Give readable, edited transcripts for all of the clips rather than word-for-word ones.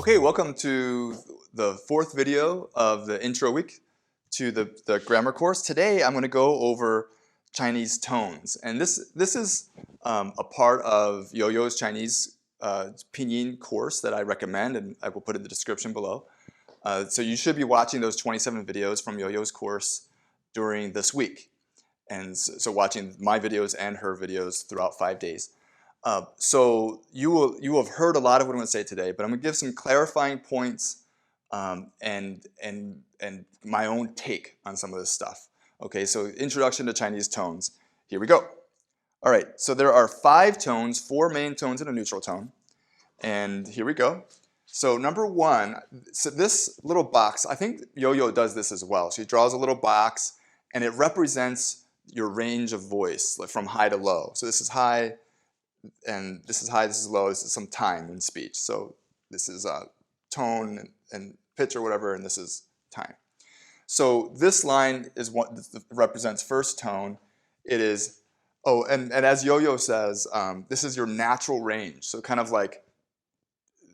Okay, welcome to the fourth video of the intro week to the grammar course. Today I'm going to go over Chinese tones, and this is a part of Yoyo's Chinese Pinyin course that I recommend, and I will put in the description below. So you should be watching those 27 videos from Yoyo's course during this week, and so watching my videos and her videos throughout 5 days. So you will have heard a lot of what I'm going to say today, but I'm going to give some clarifying points and my own take on some of this stuff. Okay, so introduction to Chinese tones. Here we go. All right, so there are 5 tones, 4 main tones and a neutral tone. And here we go. So number 1, so this little box, I think Yoyo does this as well. She draws a little box and it represents your range of voice, like from high to low. So this is high, and this is high, this is low, this is some time in speech. So this is tone and pitch or whatever, and this is time. So this line is what represents first tone. It is, oh, and as Yoyo says, this is your natural range. So kind of like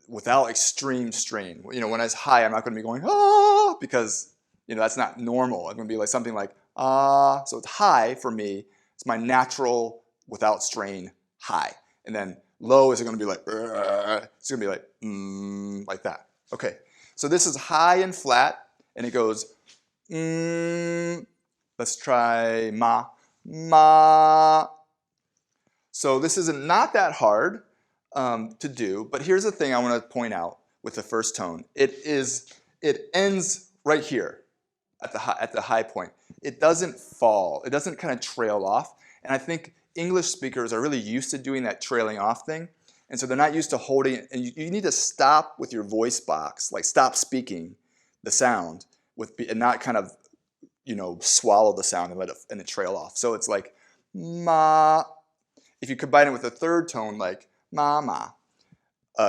without extreme strain. You know, when it's high, I'm not going to be going, ah, because, you know, that's not normal. I'm going to be like something like, ah. So it's high for me. It's my natural, without strain, high. And then low is going to be like, it's going to be like that. Okay, so this is high and flat, and it goes, let's try ma, ma. So this is not that hard to do, but here's the thing I want to point out with the first tone. It ends right here at the high point. It doesn't fall. It doesn't kind of trail off, and I think English speakers are really used to doing that trailing off thing, and so they're not used to holding it, and you need to stop with your voice box, like stop speaking the sound and not kind of, you know, swallow the sound and let it trail off. So it's like ma. If you combine it with a third tone like ma ma,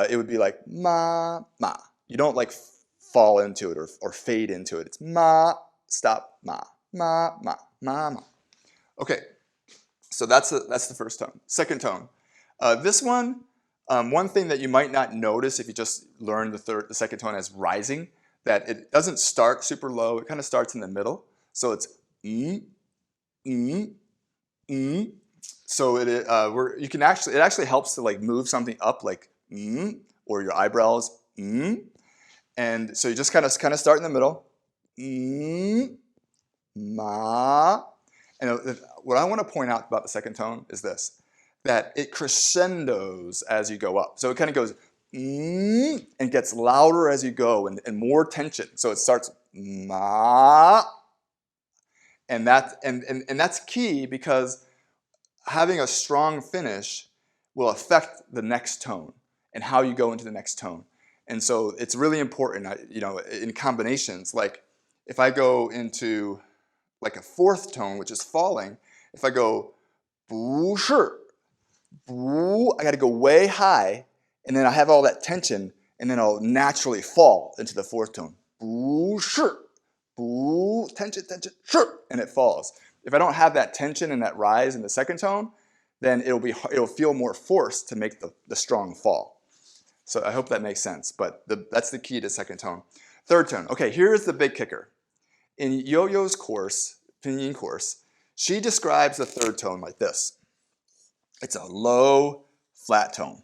it would be like ma ma. You don't like fall into it or fade into it. It's ma, stop, ma ma ma ma ma. Okay. So that's the first tone. Second tone. This one, one thing that you might not notice if you just learn the second tone as rising, that it doesn't start super low. It kind of starts in the middle. So it's So you can it actually helps to like move something up like or your eyebrows and so you just kind of start in the middle. Ma. And what I want to point out about the second tone is this, that it crescendos as you go up. So it kind of goes and gets louder as you go and more tension. So it starts ma, and that's key because having a strong finish will affect the next tone and how you go into the next tone. And so it's really important, you know, in combinations. Like if I go into like a fourth tone, which is falling, if I go bu shi, bu, I got to go way high, and then I have all that tension, and then I'll naturally fall into the fourth tone. Bu shi, bu, tension, tension, shi, and it falls. If I don't have that tension and that rise in the second tone, then it'll feel more forced to make the strong fall. So I hope that makes sense, but that's the key to second tone. Third tone. Okay, here's the big kicker. In Yoyo's course, Pinyin course, she describes the third tone like this. It's a low, flat tone.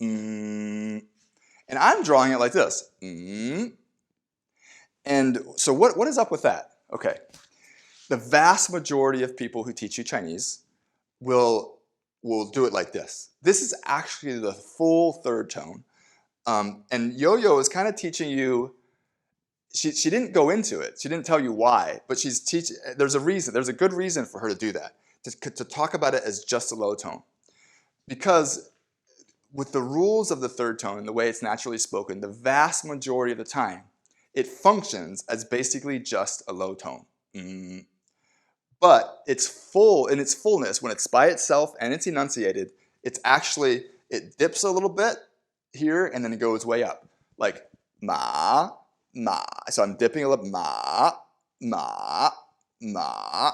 And I'm drawing it like this. And so what is up with that? Okay. The vast majority of people who teach you Chinese will do it like this. This is actually the full third tone. And Yoyo is kind of teaching you. She didn't go into it. She didn't tell you why, but she's teaching. There's a reason. There's a good reason for her to do that, to talk about it as just a low tone. Because with the rules of the third tone and the way it's naturally spoken, the vast majority of the time, it functions as basically just a low tone. But it's full in its fullness when it's by itself and it's enunciated. It's actually, it dips a little bit here and then it goes way up, like ma. Ma. So I'm dipping a little, ma, ma, ma.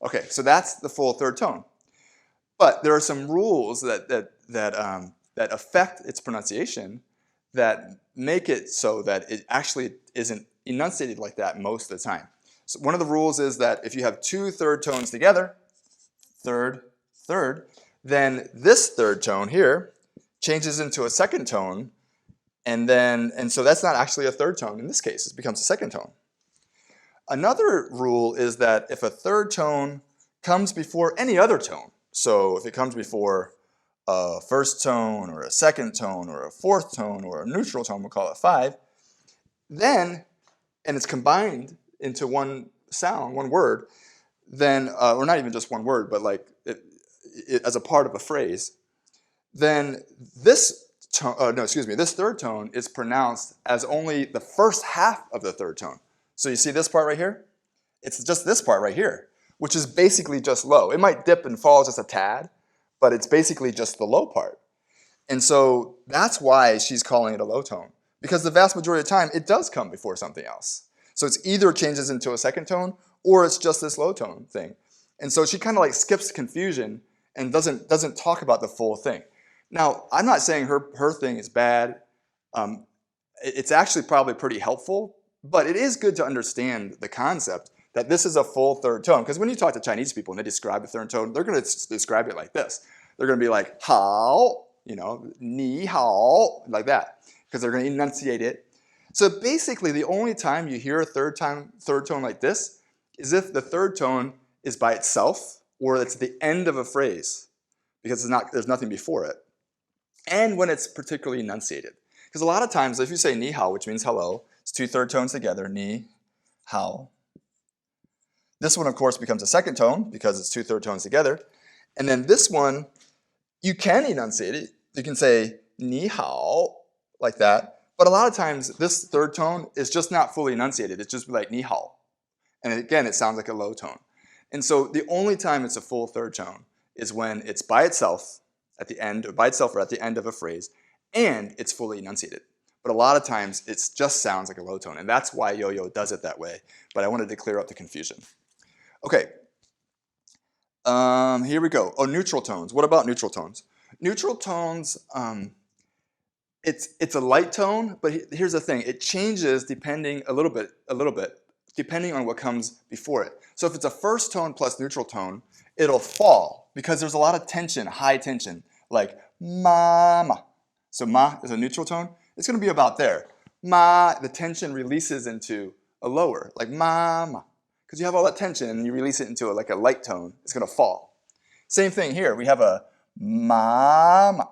Okay, so that's the full third tone. But there are some rules that affect its pronunciation that make it so that it actually isn't enunciated like that most of the time. So one of the rules is that if you have two third tones together, third, third, then this third tone here changes into a second tone, and so that's not actually a third tone in this case, it becomes a second tone. Another rule is that if a third tone comes before any other tone, so if it comes before a first tone or a second tone or a fourth tone or a neutral tone, we'll call it 5, then, and it's combined into one sound, one word, then, or not even just one word, but like as a part of a phrase, then this tone, this third tone is pronounced as only the first half of the third tone. So you see this part right here? It's just this part right here, which is basically just low. It might dip and fall just a tad, but it's basically just the low part. And so that's why she's calling it a low tone, because the vast majority of the time it does come before something else. So it's either changes into a second tone or it's just this low tone thing. And so she kind of like skips confusion and doesn't talk about the full thing. Now, I'm not saying her thing is bad. It's actually probably pretty helpful, but it is good to understand the concept that this is a full third tone. Because when you talk to Chinese people and they describe a third tone, they're going to describe it like this. They're going to be like, hao, ni hao, like that, because they're going to enunciate it. So basically, the only time you hear a third tone like this is if the third tone is by itself or it's the end of a phrase, because there's nothing before it, and when it's particularly enunciated. Because a lot of times, if you say ni hao, which means hello, it's two third tones together, ni hao. This one, of course, becomes a second tone because it's two third tones together. And then this one, you can enunciate it. You can say ni hao, like that. But a lot of times, this third tone is just not fully enunciated. It's just like ni hao. And again, it sounds like a low tone. And so the only time it's a full third tone is when it's by itself at the end, or by itself or at the end of a phrase, and it's fully enunciated. But a lot of times, it just sounds like a low tone. And that's why Yoyo does it that way. But I wanted to clear up the confusion. Okay, here we go. Oh, neutral tones. What about neutral tones? Neutral tones, it's a light tone, but here's the thing. It changes depending a little bit, depending on what comes before it. So if it's a first tone plus neutral tone, it'll fall because there's a lot of tension, high tension, like ma. So ma is a neutral tone. It's going to be about there. Ma, the tension releases into a lower, like ma. Because you have all that tension and you release it into like a light tone, it's going to fall. Same thing here. We have a ma.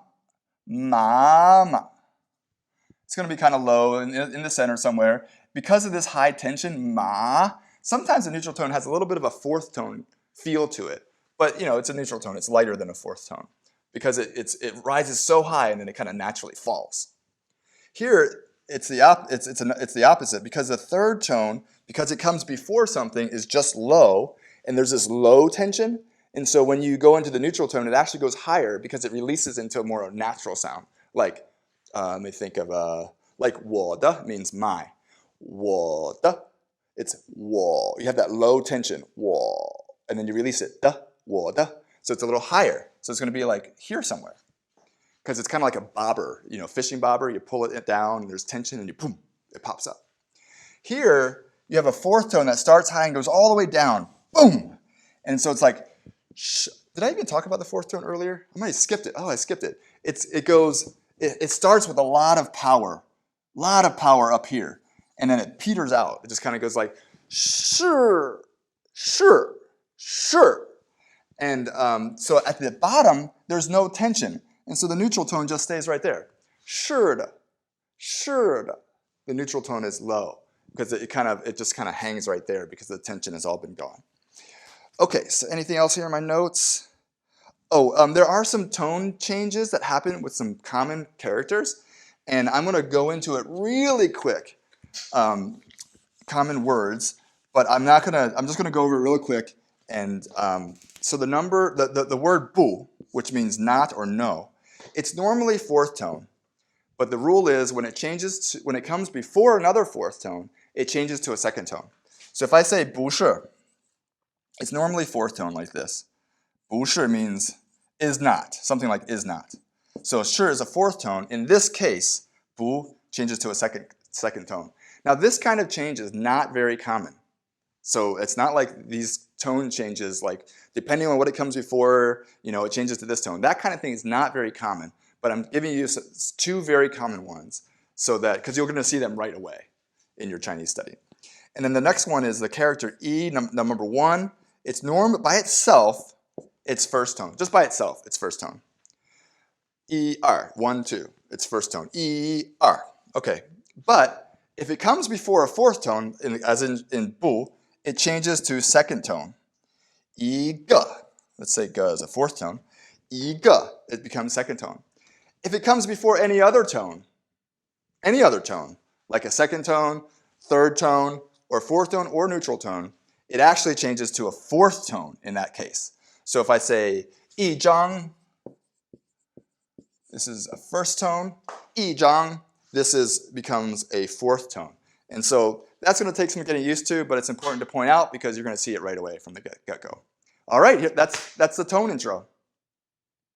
It's going to be kind of low in the center somewhere. Because of this high tension, ma, sometimes the neutral tone has a little bit of a fourth tone feel to it. But it's a neutral tone. It's lighter than a fourth tone because it rises so high and then it kind of naturally falls. Here, it's the opposite because the third tone, because it comes before something, is just low, and there's this low tension. And so when you go into the neutral tone, it actually goes higher because it releases into a more natural sound. Like, let me think of, like 我的 means my. 我的, it's 我. You have that low tension, 我, and then you release it, 的, 我的. So it's a little higher. So it's going to be like here somewhere. Because it's kind of like a bobber, fishing bobber. You pull it down, and there's tension, and boom, it pops up. Here, you have a fourth tone that starts high and goes all the way down, boom. And so it's like, did I even talk about the fourth tone earlier? I might have skipped it. Oh, I skipped it. It starts with a lot of power up here. And then it peters out. It just kind of goes like, sure. And so at the bottom, there's no tension. And so the neutral tone just stays right there. 是的. The neutral tone is low because it just kind of hangs right there because the tension has all been gone. Okay, so anything else here in my notes? Oh, there are some tone changes that happen with some common characters, and I'm going to go into it really quick. Common words, but I'm just going to go over it real quick. And so the word 不, which means not or no, it's normally fourth tone, but the rule is when it comes before another fourth tone, it changes to a second tone. So if I say 不是, it's normally fourth tone like this. 不是 means is not, something like is not. So 是 is a fourth tone. In this case, 不 changes to a second tone. Now this kind of change is not very common. So it's not like these tone changes, like depending on what it comes before, it changes to this tone. That kind of thing is not very common, but I'm giving you two very common ones so that, because you're going to see them right away in your Chinese study. And then the next one is the character E, number 1. It's normed by itself, it's first tone. Just by itself, it's first tone. E, R, 1, 2, it's first tone. E, R, okay. But if it comes before a fourth tone, as in bu, it changes to second tone. Yi ge. Let's say ge is a fourth tone. Yi ge, it becomes second tone. If it comes before any other tone, like a second tone, third tone, or fourth tone, or neutral tone, it actually changes to a fourth tone in that case. So if I say yi zhang, this is a first tone. Yi zhang, this becomes a fourth tone. And so that's going to take some getting used to, but it's important to point out because you're going to see it right away from the get-go. All right, that's the tone intro.